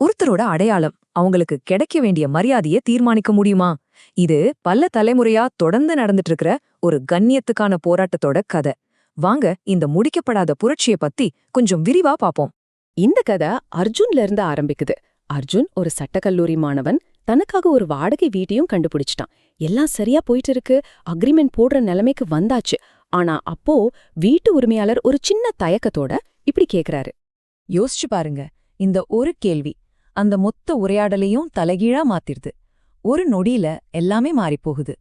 ஒருத்தரோட அடையாளம் அவங்களுக்கு கிடைக்க வேண்டிய மரியாதையை தீர்மானிக்க முடியுமா? இது பல தலைமுறையா தொடர்ந்து நடந்துட்டு இருக்கிற ஒரு கண்ணியத்துக்கான போராட்டத்தோட கதை. வாங்க இந்த முடிக்கப்படாத புரட்சிய பத்தி கொஞ்சம் விரிவா பாப்போம். இந்த கதை அர்ஜுன்ல இருந்து ஆரம்பிக்குது. அர்ஜுன் ஒரு சட்டக்கல்லூரி மாணவன். தனக்காக ஒரு வாடகை வீட்டையும் கண்டுபிடிச்சிட்டான். எல்லாம் சரியா போயிட்டு இருக்கு, அக்ரிமெண்ட் போடுற நிலைமைக்கு வந்தாச்சு. ஆனா அப்போ வீட்டு உரிமையாளர் ஒரு சின்ன தயக்கத்தோட இப்படி கேக்குறாரு. யோசிச்சு பாருங்க, இந்த ஒரு கேள்வி அந்த மொத்த உரையாடலையும் தலைகீழா மாத்திருது. ஒரு நொடியில எல்லாமே மாறிப்போகுது.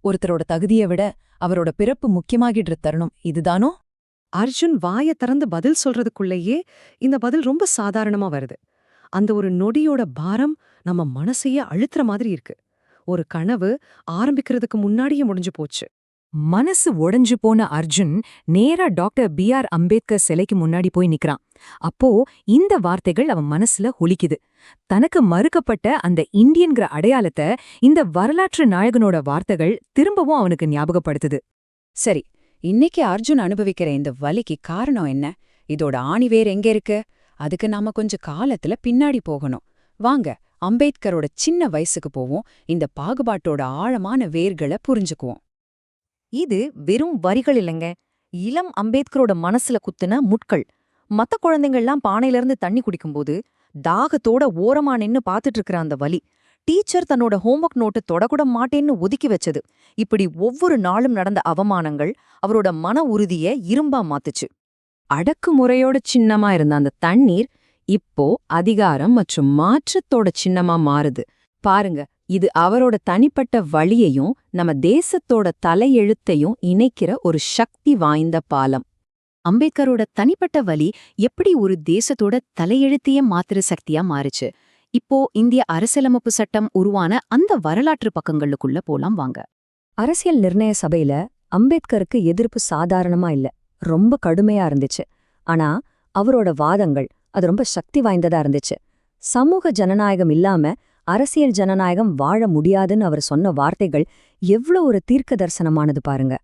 ஒருத்தரோட தகுதியை விட அவரோட பிறப்பு முக்கியமாகிடுற தருணம் இதுதானோ? அர்ஜுன் வாய திறந்து பதில் சொல்றதுக்குள்ளேயே இந்த பதில் ரொம்ப சாதாரணமா வருது. அந்த ஒரு நொடியோட பாரம் நம்ம மனசையே அழுத்துற மாதிரி இருக்கு. ஒரு கனவு ஆரம்பிக்கிறதுக்கு முன்னாடியே முடிஞ்சு போச்சு. மனசு உடைஞ்சு போன அர்ஜுன் நேரா டாக்டர் B.R. அம்பேத்கர் சிலைக்கு முன்னாடி போய் நிக்கிறான். அப்போ இந்த வார்த்தைகள் அவன் மனசுல ஒலிக்குது. தனக்கு மறுக்கப்பட்ட அந்த இந்தியன்கிற அடையாளத்தை இந்த வரலாற்று நாயகனோட வார்த்தைகள் திரும்பவும் அவனுக்கு ஞாபகப்படுத்துது. சரி, இன்னைக்கு அர்ஜுன் அனுபவிக்கிற இந்த வலிக்கு காரணம் என்ன? இதோட ஆணிவேர் எங்க இருக்கு? அதுக்கு நாம கொஞ்சம் காலத்துல பின்னாடி போகணும். வாங்க அம்பேத்கரோட சின்ன வயசுக்கு போவோம். இந்த பாகுபாட்டோட ஆழமான வேர்களை புரிஞ்சுக்குவோம். இது வெறும் வரிகள் இல்லைங்க, இளம் அம்பேத்கரோட மனசுல குத்துன முட்கள். மத்த குழந்தைங்கள்லாம் பானையிலிருந்து தண்ணி குடிக்கும்போது தாகத்தோட ஓரமா நின்னு பாத்துட்டு இருக்கிற அந்த வலி, டீச்சர் தன்னோட ஹோம்ஒர்க் நோட்டு தொடக்கூட மாட்டேன்னு ஒதுக்கி வச்சது, இப்படி ஒவ்வொரு நாளும் நடந்த அவமானங்கள் அவரோட மன உறுதிய இரும்பா மாத்துச்சு. அடக்குமுறையோட சின்னமா இருந்த அந்த தண்ணீர் இப்போ அதிகாரம் மற்றும் மாற்றத்தோட சின்னமா மாறுது. பாருங்க, இது அவரோட தனிப்பட்ட வழியையும் நம்ம தேசத்தோட தலையெழுத்தையும் இணைக்கிற ஒரு சக்தி வாய்ந்த பாலம். அம்பேத்கரோட தனிப்பட்ட வழி எப்படி ஒரு தேசத்தோட தலையெழுத்தையே மாத்திர சக்தியா மாறுச்சு? இப்போ இந்திய அரசியலமைப்பு சட்டம் உருவான அந்த வரலாற்று பக்கங்களுக்குள்ள போலாம் வாங்க. அரசியல் நிர்ணய சபையில அம்பேத்கருக்கு எதிர்ப்பு சாதாரணமா இல்ல, ரொம்ப கடுமையா இருந்துச்சு. ஆனா அவரோட வாதங்கள் அது ரொம்ப சக்தி வாய்ந்ததா இருந்துச்சு. சமூக ஜனநாயகம் இல்லாம அரசியல் ஜனநாயகம் வாழ முடியாதுன்னு அவர் சொன்ன வார்த்தைகள் எவ்ளோ ஒரு தீர்க்க தரிசனமானது பாருங்க.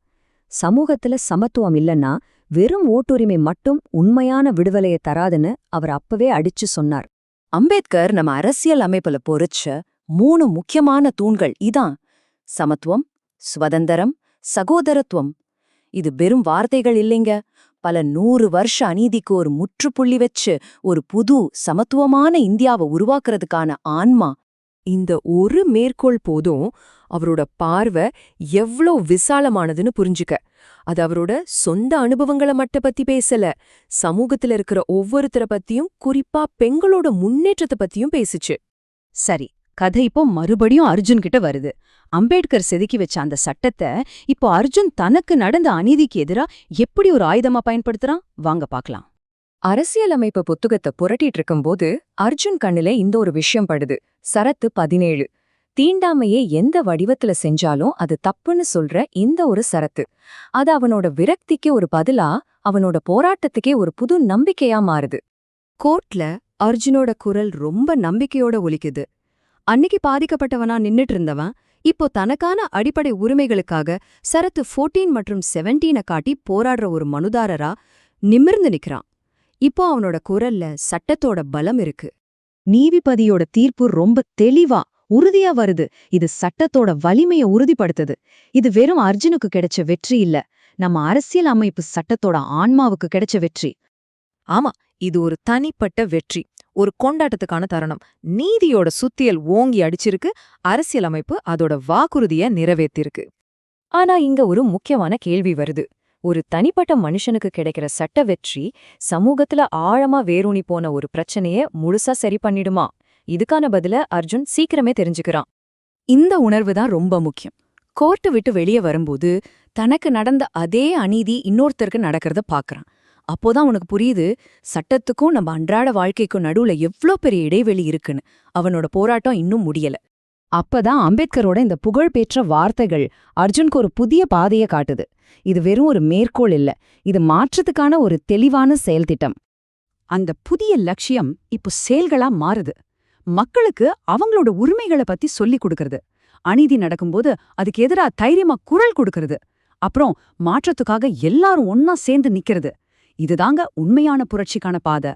சமூகத்துல சமத்துவம் இல்லைன்னா வெறும் ஓட்டுரிமை மட்டும் உண்மையான விடுதலையை தராதுன்னு அவர் அப்பவே அடிச்சு சொன்னார். அம்பேத்கர் நம்ம அரசியல் அமைப்புல பொறிச்ச 3 முக்கியமான தூண்கள் இதான்: சமத்துவம், சுதந்திரம், சகோதரத்துவம். இது வெறும் வார்த்தைகள் இல்லைங்க, பல 100 வருஷ அநீதிக்கு ஒரு முற்றுப்புள்ளி வச்சு ஒரு புது சமத்துவமான இந்தியாவை உருவாக்குறதுக்கான ஆன்மா. இந்த ஒரு மேற்கோள் போதும் அவரோட பார்வை எவ்ளோ விசாலமானதுன்னு புரிஞ்சுக்க. அது அவரோட சொந்த அனுபவங்களை மட்டும் பத்தி பேசல, சமூகத்துல இருக்கிற ஒவ்வொருத்தரை பத்தியும், குறிப்பா பெண்களோட முன்னேற்றத்தை பத்தியும் பேசுச்சு. சரி, கதை இப்போ மறுபடியும் அர்ஜுன் கிட்ட வருது. அம்பேத்கர் செதுக்கி வச்ச அந்த சட்டத்தை இப்போ அர்ஜுன் தனக்கு நடந்த அநீதிக்கு எதிரா எப்படி ஒரு ஆயுதமா பயன்படுத்துறான் வாங்க பாக்கலாம். அரசியலமைப்பு புத்தகத்தை புரட்டிட்டு இருக்கும்போது அர்ஜுன் கண்ணுல இந்த ஒரு விஷயம் படுது. சரத்து 17. தீண்டாமையே எந்த வடிவத்துல செஞ்சாலும் அது தப்புன்னு சொல்ற இந்த ஒரு சரத்து, அது அவனோட விரக்திக்கு ஒரு பதிலா அவனோட போராட்டத்துக்கே ஒரு புது நம்பிக்கையா மாறுது. கோர்ட்ல அர்ஜுனோட குரல் ரொம்ப நம்பிக்கையோட ஒலிக்குது. அன்னைக்கு பாதிக்கப்பட்டவனா நின்னுட்டு இருந்தவன் இப்போ தனக்கான அடிப்படை உரிமைகளுக்காக சரத்து 14 மற்றும் 17 காட்டி போராடுற ஒரு மனுதாரரா நிமிர்ந்து நிக்கிறான். இப்போ அவனோட குரல்ல சட்டத்தோட பலம் இருக்கு. நீதிபதியோட தீர்ப்பு ரொம்ப தெளிவா உறுதியா வருது. இது சட்டத்தோட வலிமையை உறுதிப்படுத்துது. இது வெறும் அர்ஜுனுக்கு கிடைச்ச வெற்றி இல்ல, நம்ம அரசியல் அமைப்பு சட்டத்தோட ஆன்மாவுக்கு கிடைச்ச வெற்றி. ஆமா, இது ஒரு தனிப்பட்ட வெற்றி, ஒரு கொண்டாட்டத்துக்கான தருணம். நீதியோட சுத்தியல் ஓங்கி அடிச்சிருக்கு, அரசியலமைப்பு அதோட வாக்குறுதிய நிறைவேற்றிருக்கு. ஆனா இங்க ஒரு முக்கியமான கேள்வி வருது. ஒரு தனிப்பட்ட மனுஷனுக்கு கிடைக்கிற சட்ட வெற்றி சமூகத்துல ஆழமா வேரூனி போன ஒரு பிரச்சனைய முழுசா சரி பண்ணிடுமா? இதுக்கான பதில அர்ஜுன் சீக்கிரமே தெரிஞ்சுக்கிறான். இந்த உணர்வு தான் ரொம்ப முக்கியம். கோர்ட்டு விட்டு வெளியே வரும்போது தனக்கு நடந்த அதே அநீதி இன்னொருத்தருக்கு நடக்கிறத பாக்குறான். அப்போதான் உனக்கு புரியுது, சட்டத்துக்கும் நம்ம அன்றாட வாழ்க்கைக்கும் நடுவுல எவ்ளோ பெரிய இடைவெளி இருக்குன்னு. அவனோட போராட்டம் இன்னும் முடியல. அப்பதான் அம்பேத்கரோட இந்த புகழ்பெற்ற வார்த்தைகள் அர்ஜுனுக்கு ஒரு புதிய பாதையை காட்டுது. இது வெறும் ஒரு மேற்கோள் இல்ல, இது மாற்றத்துக்கான ஒரு தெளிவான செயல்திட்டம். அந்த புதிய லட்சியம் இப்போ செயல்களா மாறுது. மக்களுக்கு அவங்களோட உரிமைகளை பத்தி சொல்லிக் கொடுக்கறது, அநீதி நடக்கும்போது அதுக்கு எதிரா தைரியமா குரல் கொடுக்கறது, அப்புறம் மாற்றத்துக்காக எல்லாரும் ஒன்னா சேர்ந்து நிக்கிறது. இதுதாங்க உண்மையான புரட்சிக்கான பாதை.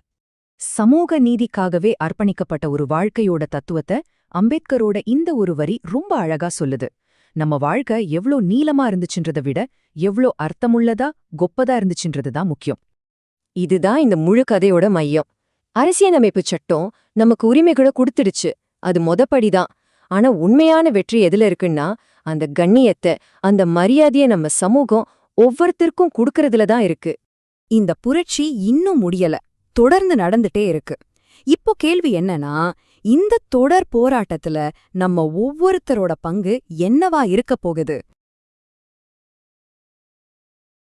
சமூக நீதிக்காகவே அர்ப்பணிக்கப்பட்ட ஒரு வாழ்க்கையோட தத்துவத்தை அம்பேத்கரோட இந்த ஒரு வரி ரொம்ப அழகா சொல்லுது. நம்ம வாழ்க்கை எவ்ளோ நீளமா இருந்துச்சுன்றதை விட எவ்ளோ அர்த்தமுள்ளதா கொப்பதா இருந்துச்சுன்றதுதான் முக்கியம். இதுதான் இந்த முழு கதையோட மையம். அரசியலமைப்பு சட்டம் நமக்கு உரிமைகளை கொடுத்துடுச்சு, அது மொதப்படிதான். ஆனா உண்மையான வெற்றி எதுல இருக்குன்னா, அந்த கண்ணியத்தை, அந்த மரியாதையை நம்ம சமூகம் ஒவ்வொருத்தருக்கும் கொடுக்கறதுல தான் இருக்கு. இந்த புரட்சி இன்னும் முடியல, தொடர்ந்து நடந்துட்டே இருக்கு. இப்போ கேள்வி என்னன்னா, இந்த தொடர் போராட்டத்துல நம்ம ஒவ்வொருத்தரோட பங்கு என்னவா இருக்க போகுது?